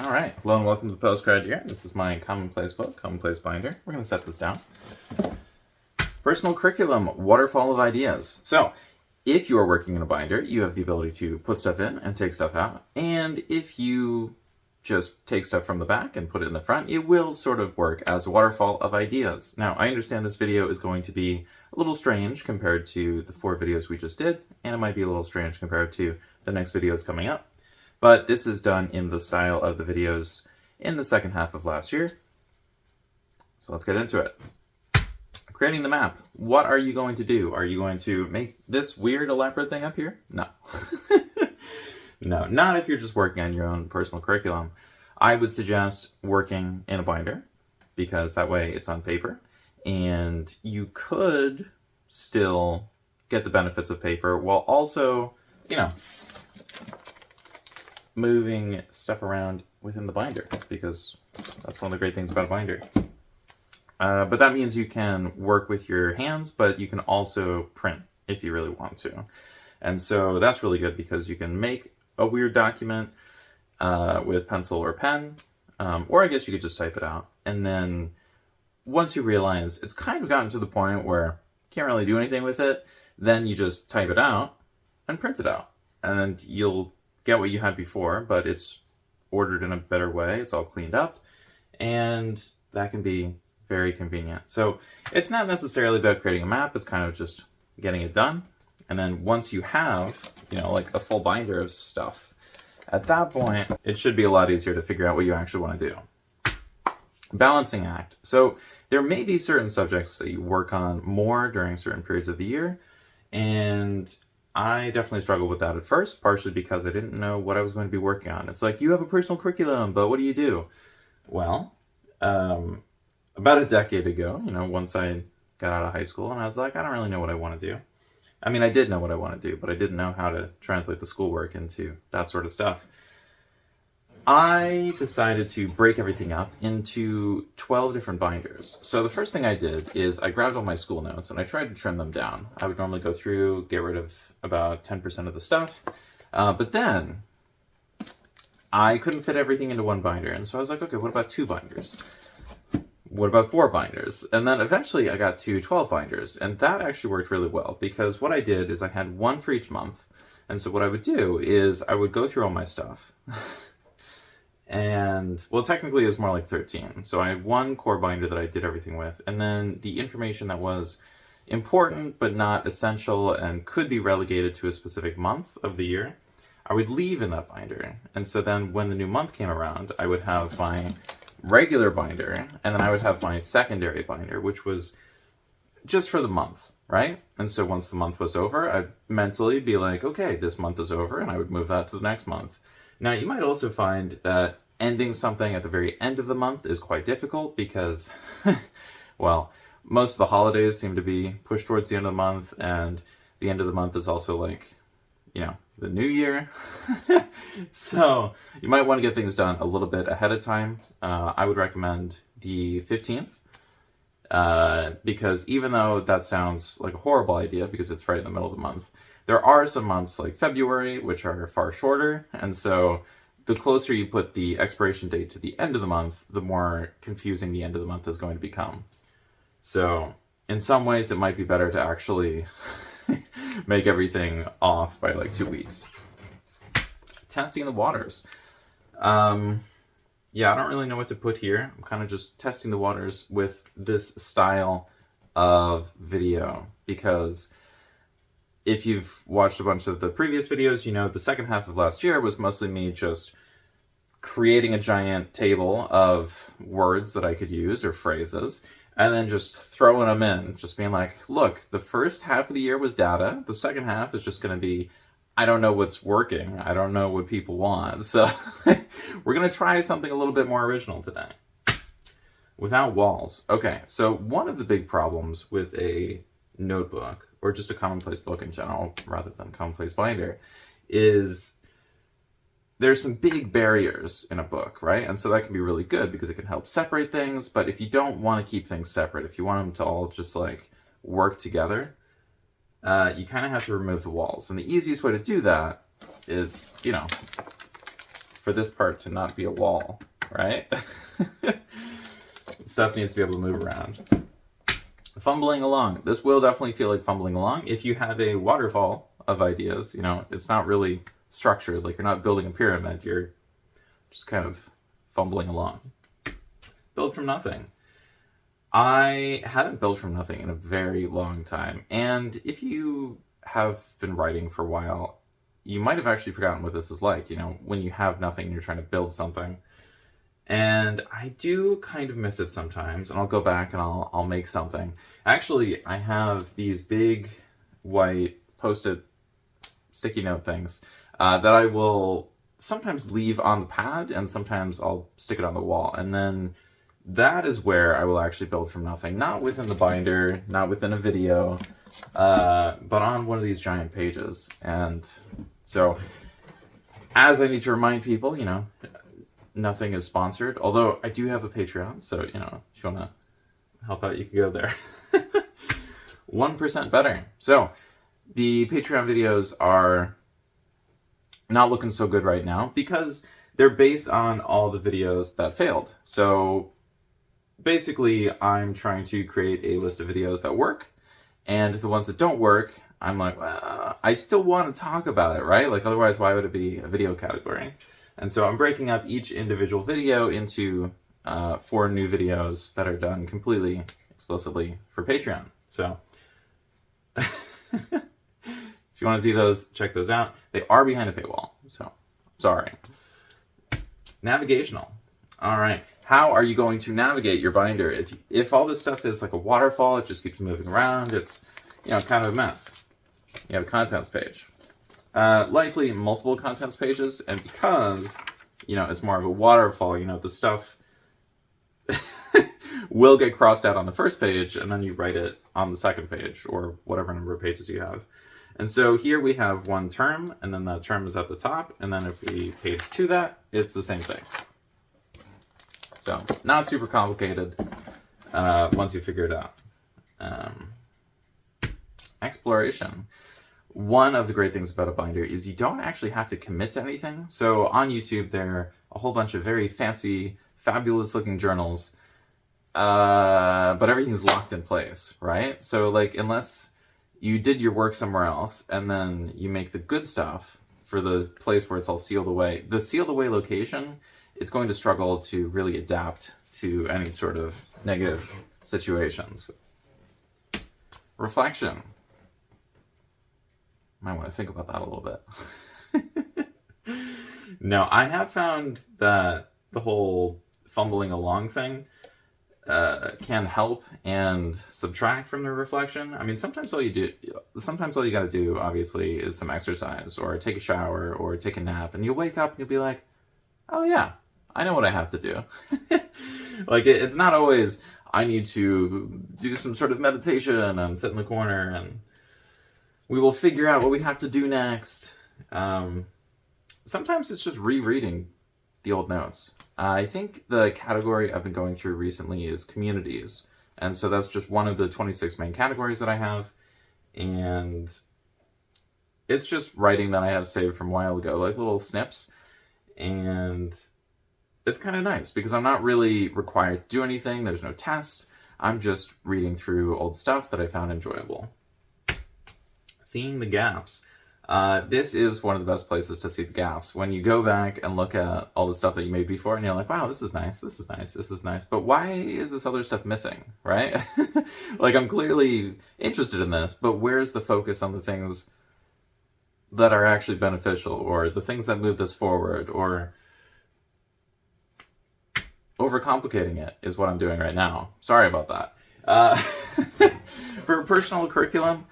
All right, hello and welcome to the postgrad year. This is my commonplace book, commonplace binder. We're going to set this down. Personal curriculum, waterfall of ideas. So, if you are working in a binder, you have the ability to put stuff in and take stuff out. And if you just take stuff from the back and put it in the front, it will sort of work as a waterfall of ideas. Now, I understand this video is going to be a little strange compared to the 4 videos we just did, and it might be a little strange compared to the next videos coming up. But this is done in the style of the videos in the second half of last year. So let's get into it. Creating the map. What are you going to do? Are you going to make this weird elaborate thing up here? No. No, not if you're just working on your own personal curriculum. I would suggest working in a binder because that way it's on paper and you could still get the benefits of paper while also, moving stuff around within the binder, because that's one of the great things about a binder. But that means you can work with your hands, but you can also print if you really want to. And so that's really good because you can make a weird document with pencil or pen, or I guess you could just type it out. And then once you realize it's kind of gotten to the point where you can't really do anything with it, then you just type it out and print it out. And you'll get what you had before, but it's ordered in a better way. It's all cleaned up, and that can be very convenient. So it's not necessarily about creating a map. It's kind of just getting it done. And then once you have, like a full binder of stuff, at that point, it should be a lot easier to figure out what you actually want to do. Balancing act. So there may be certain subjects that you work on more during certain periods of the year, and I definitely struggled with that at first, partially because I didn't know what I was going to be working on. It's like, you have a personal curriculum, but what do you do? Well, about a decade ago, once I got out of high school, and I was like, I don't really know what I want to do. I mean, I did know what I want to do, but I didn't know how to translate the schoolwork into that sort of stuff. I decided to break everything up into 12 different binders. So the first thing I did is I grabbed all my school notes and I tried to trim them down. I would normally go through, get rid of about 10% of the stuff, but then I couldn't fit everything into one binder. And so I was like, okay, what about 2 binders? What about 4 binders? And then eventually I got to 12 binders, and that actually worked really well because what I did is I had one for each month. And so what I would do is I would go through all my stuff. And, well, technically it's more like 13. So I had one core binder that I did everything with, and then the information that was important but not essential and could be relegated to a specific month of the year, I would leave in that binder. And so then when the new month came around, I would have my regular binder, and then I would have my secondary binder, which was just for the month, right? And so once the month was over, I'd mentally be like, okay, this month is over, and I would move that to the next month. Now, you might also find that ending something at the very end of the month is quite difficult because, well, most of the holidays seem to be pushed towards the end of the month, and the end of the month is also like, the new year. So you might want to get things done a little bit ahead of time. I would recommend the 15th because even though that sounds like a horrible idea because it's right in the middle of the month, there are some months like February which are far shorter, and so the closer you put the expiration date to the end of the month, the more confusing the end of the month is going to become. So in some ways it might be better to actually make everything off by like 2 weeks. Testing the waters. Yeah, I don't really know what to put here. I'm kind of just testing the waters with this style of video because if you've watched a bunch of the previous videos, the second half of last year was mostly me just creating a giant table of words that I could use or phrases, and then just throwing them in, just being like, look, the first half of the year was data. The second half is just going to be, I don't know what's working. I don't know what people want. So we're going to try something a little bit more original today. Without walls. Okay, so one of the big problems with a notebook, or just a commonplace book in general, rather than commonplace binder, is there's some big barriers in a book, right? And so that can be really good because it can help separate things, but if you don't want to keep things separate, if you want them to all just like work together, you kind of have to remove the walls. And the easiest way to do that is, for this part to not be a wall, right? Stuff needs to be able to move around. Fumbling along. This will definitely feel like fumbling along. If you have a waterfall of ideas, you know, it's not really structured. Like, you're not building a pyramid. You're just kind of fumbling along. Build from nothing. I haven't built from nothing in a very long time. And if you have been writing for a while, you might have actually forgotten what this is like, you know, when you have nothing and you're trying to build something. And I do kind of miss it sometimes, and I'll go back and I'll make something. Actually, I have these big white Post-it sticky note things that I will sometimes leave on the pad, and sometimes I'll stick it on the wall. And then that is where I will actually build from nothing. Not within the binder, not within a video, but on one of these giant pages. And so, as I need to remind people, you know, nothing is sponsored, although I do have a Patreon, so, you know, if you want to help out, you can go there. 1% better. So, the Patreon videos are not looking so good right now because they're based on all the videos that failed. So, basically, I'm trying to create a list of videos that work, and the ones that don't work, I'm like, well, I still want to talk about it, right? Like, otherwise, why would it be a video category? And so I'm breaking up each individual video into 4 new videos that are done completely explicitly for Patreon. So if you want to see those, check those out. They are behind a paywall, so sorry. Navigational. All right. How are you going to navigate your binder? If all this stuff is like a waterfall, it just keeps moving around, it's, you know, kind of a mess. You have a contents page. Likely multiple contents pages, and because, you know, it's more of a waterfall, you know, the stuff will get crossed out on the first page, and then you write it on the second page, or whatever number of pages you have. And so here we have one term, and then that term is at the top, and then if we page to that, it's the same thing. So, not super complicated once you figure it out. Exploration. One of the great things about a binder is you don't actually have to commit to anything. So on YouTube, there are a whole bunch of very fancy, fabulous-looking journals, but everything's locked in place, right? So, like, unless you did your work somewhere else, and then you make the good stuff for the place where it's all sealed away, the sealed away location, it's going to struggle to really adapt to any sort of negative situations. Reflection. Might want to think about that a little bit. No, I have found that the whole fumbling along thing can help and subtract from the reflection. I mean, sometimes all you got to do, obviously, is some exercise, or take a shower, or take a nap, and you'll wake up and you'll be like, oh yeah, I know what I have to do. Like, it's not always, I need to do some sort of meditation and sit in the corner and we will figure out what we have to do next. Sometimes it's just rereading the old notes. I think the category I've been going through recently is communities. And so that's just one of the 26 main categories that I have. And it's just writing that I have saved from a while ago, like little snips. And it's kind of nice because I'm not really required to do anything. There's no tests. I'm just reading through old stuff that I found enjoyable. Seeing the gaps. This is one of the best places to see the gaps. When you go back and look at all the stuff that you made before and you're like, wow, this is nice, this is nice, this is nice, but why is this other stuff missing, right? Like, I'm clearly interested in this, but where's the focus on the things that are actually beneficial, or the things that move this forward, or overcomplicating it is what I'm doing right now. Sorry about that. For personal curriculum,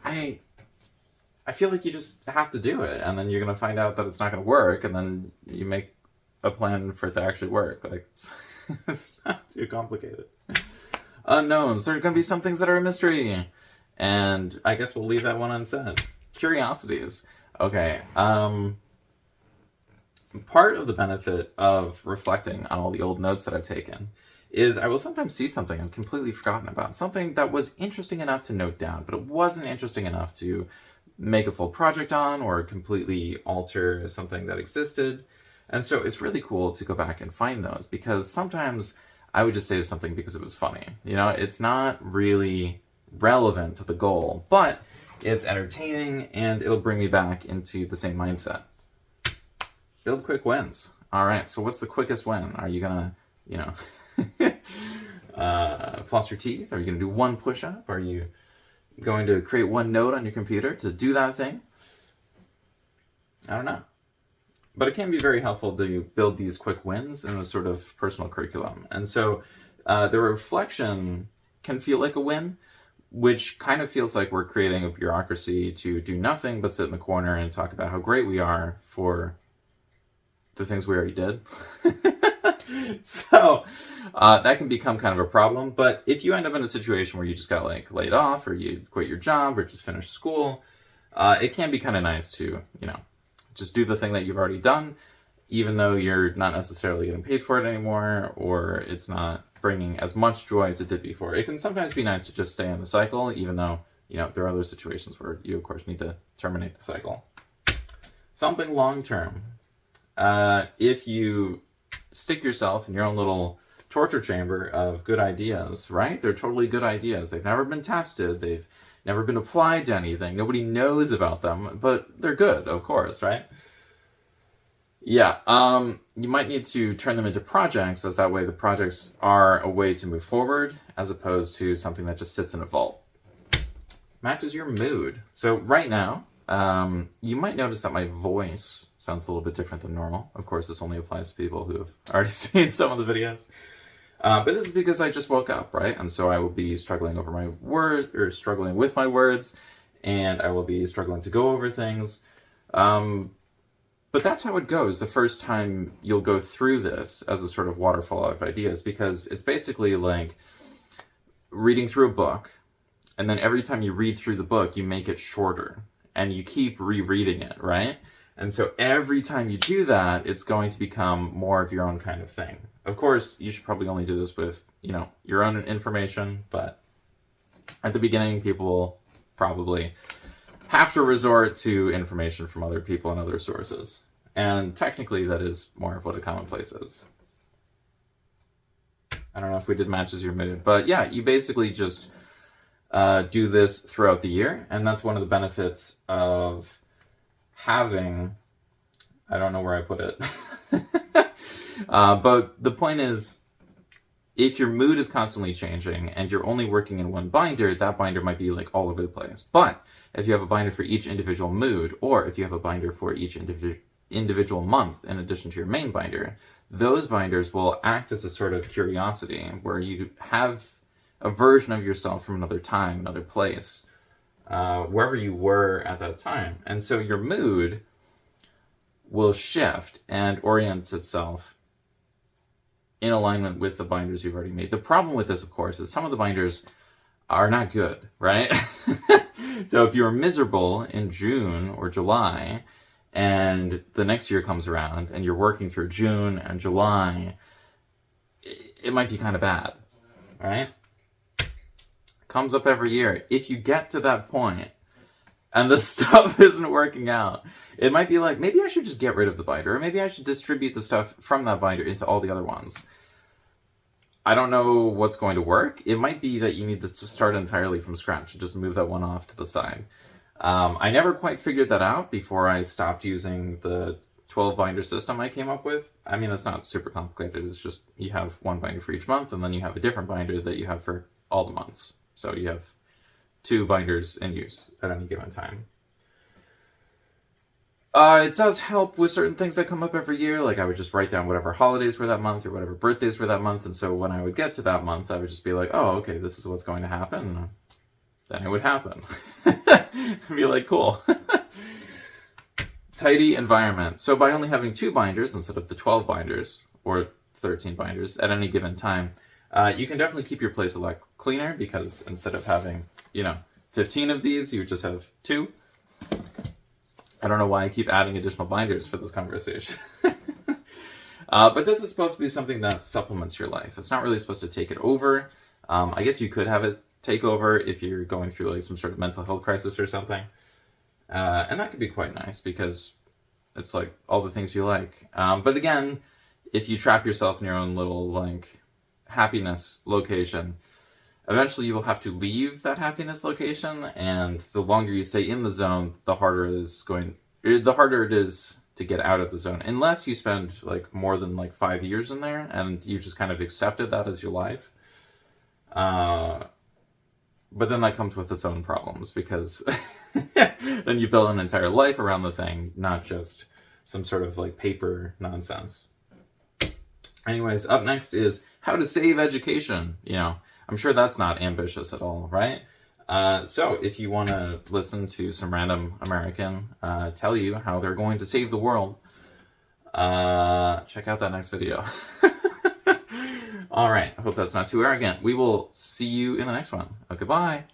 I feel like you just have to do it, and then you're going to find out that it's not going to work, and then you make a plan for it to actually work. Like, it's not too complicated. Unknowns. There are going to be some things that are a mystery, and I guess we'll leave that one unsaid. Curiosities. Okay. Part of the benefit of reflecting on all the old notes that I've taken is I will sometimes see something I've completely forgotten about. Something that was interesting enough to note down, but it wasn't interesting enough to make a full project on or completely alter something that existed. And so it's really cool to go back and find those, because sometimes I would just save something because it was funny. You know, it's not really relevant to the goal, but it's entertaining and it'll bring me back into the same mindset. Build quick wins. All right, so what's the quickest win? Are you gonna, you know, floss your teeth? Are you gonna do one push-up? Are you going to create one note on your computer to do that thing? I don't know. But it can be very helpful to build these quick wins in a sort of personal curriculum. And so the reflection can feel like a win, which kind of feels like we're creating a bureaucracy to do nothing but sit in the corner and talk about how great we are for the things we already did. So that can become kind of a problem. But if you end up in a situation where you just got like laid off, or you quit your job, or just finished school, it can be kind of nice to, you know, just do the thing that you've already done, even though you're not necessarily getting paid for it anymore, or it's not bringing as much joy as it did before. It can sometimes be nice to just stay in the cycle, even though, you know, there are other situations where you, of course, need to terminate the cycle. Something long-term. If you stick yourself in your own little torture chamber of good ideas, right? They're totally good ideas. They've never been tested. They've never been applied to anything. Nobody knows about them, but they're good, of course, right? Yeah, you might need to turn them into projects, as that way the projects are a way to move forward, as opposed to something that just sits in a vault. Matches your mood. So right now, you might notice that my voice sounds a little bit different than normal. Of course, this only applies to people who have already seen some of the videos. But this is because I just woke up, right? And so I will be struggling over my word, or struggling with my words, and I will be struggling to go over things. But that's how it goes the first time you'll go through this as a sort of waterfall of ideas, because it's basically like reading through a book, and then every time you read through the book, you make it shorter, and you keep rereading it, right? And so every time you do that, it's going to become more of your own kind of thing. Of course, you should probably only do this with, you know, your own information, but at the beginning, people will probably have to resort to information from other people and other sources. And technically, that is more of what a commonplace is. I don't know if we did matches your mood, but yeah, you basically just do this throughout the year, and that's one of the benefits of having, I don't know where I put it, but the point is, if your mood is constantly changing and you're only working in one binder, that binder might be like all over the place. But if you have a binder for each individual mood, or if you have a binder for each individual month in addition to your main binder, those binders will act as a sort of curiosity where you have a version of yourself from another time, another place, wherever you were at that time. And so your mood will shift and orient itself in alignment with the binders you've already made. The problem with this, of course, is some of the binders are not good, right? So if you're miserable in June or July, and the next year comes around and you're working through June and July, it might be kind of bad, right? Comes up every year. If you get to that point and the stuff isn't working out, it might be like, maybe I should just get rid of the binder, or maybe I should distribute the stuff from that binder into all the other ones. I don't know what's going to work. It might be that you need to start entirely from scratch and just move that one off to the side. I never quite figured that out before I stopped using the 12 binder system I came up with. I mean, it's not super complicated. It's just you have one binder for each month, and then you have a different binder that you have for all the months. So you have 2 binders in use at any given time. It does help with certain things that come up every year. Like I would just write down whatever holidays were that month or whatever birthdays were that month. And so when I would get to that month, I would just be like, oh, okay, this is what's going to happen. Then it would happen. I'd be like, cool. Tidy environment. So by only having 2 binders instead of the 12 binders or 13 binders at any given time, you can definitely keep your place a lot cleaner, because instead of having, 15 of these, you just have 2. I don't know why I keep adding additional binders for this conversation. But this is supposed to be something that supplements your life. It's not really supposed to take it over. I guess you could have it take over if you're going through like some sort of mental health crisis or something. And that could be quite nice, because It's like all the things you like. But again, if you trap yourself in your own little like happiness location, eventually you will have to leave that happiness location, and the longer you stay in the zone, the harder it is to get out of the zone, unless you spend like more than like 5 years in there and you just kind of accepted that as your life. But then that comes with its own problems, because then you build an entire life around the thing, not just some sort of like paper nonsense. Anyways, up next is how to save education. I'm sure that's not ambitious at all, right? So if you want to listen to some random American tell you how they're going to save the world, check out that next video. All right, I hope that's not too arrogant. We will see you in the next one. Okay, bye.